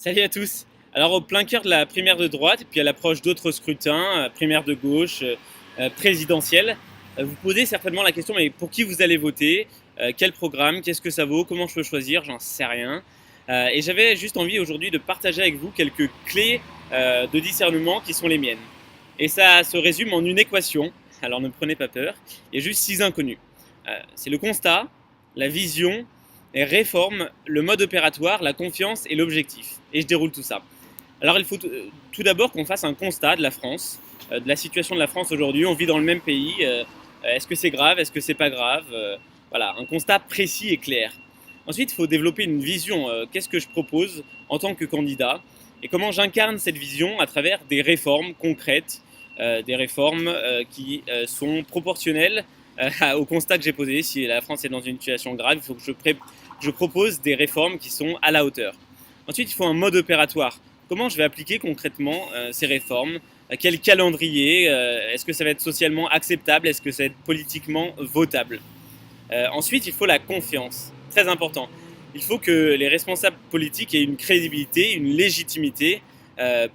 Salut à tous. Alors au plein cœur de la primaire de droite, et puis à l'approche d'autres scrutins, primaire de gauche, présidentielle, vous posez certainement la question, mais pour qui vous allez voter? Quel programme? Qu'est-ce que ça vaut? Comment je peux choisir? J'en sais rien. Et j'avais juste envie aujourd'hui de partager avec vous quelques clés de discernement qui sont les miennes. Et ça se résume en une équation, alors ne prenez pas peur, il y a juste 6 inconnus. C'est le constat, la vision, les réformes, le mode opératoire, la confiance et l'objectif. Et je déroule tout ça. Alors il faut tout d'abord qu'on fasse un constat de la France, de la situation de la France aujourd'hui. On vit dans le même pays. Est-ce que c'est grave? Est-ce que c'est pas grave? Voilà, un constat précis et clair. Ensuite, il faut développer une vision. Qu'est-ce que je propose en tant que candidat? Et comment j'incarne cette vision à travers des réformes concrètes, des réformes qui sont proportionnelles au constat que j'ai posé. Si la France est dans une situation grave, il faut que je propose des réformes qui sont à la hauteur. Ensuite, il faut un mode opératoire. Comment je vais appliquer concrètement ces réformes? Quel calendrier? Est-ce que ça va être socialement acceptable? Est-ce que ça va être politiquement votable? Ensuite, il faut la confiance. Très important. Il faut que les responsables politiques aient une crédibilité, une légitimité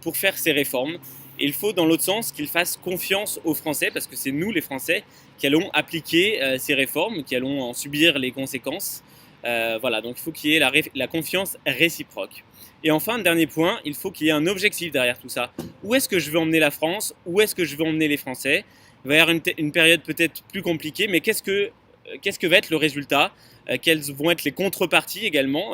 pour faire ces réformes. Et il faut, dans l'autre sens, qu'ils fassent confiance aux Français, parce que c'est nous, les Français, qui allons appliquer ces réformes, qui allons en subir les conséquences. Voilà, donc il faut qu'il y ait la confiance réciproque. Et enfin, dernier point, il faut qu'il y ait un objectif derrière tout ça. Où est-ce que je veux emmener la France? Où est-ce que je veux emmener les Français? Il va y avoir une période peut-être plus compliquée, mais qu'est-ce que va être le résultat? Quelles vont être les contreparties également?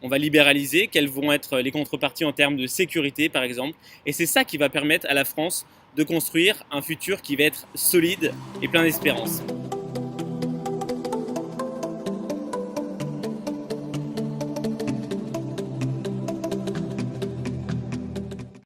On va libéraliser. Quelles vont être les contreparties en termes de sécurité, par exemple? Et c'est ça qui va permettre à la France de construire un futur qui va être solide et plein d'espérance.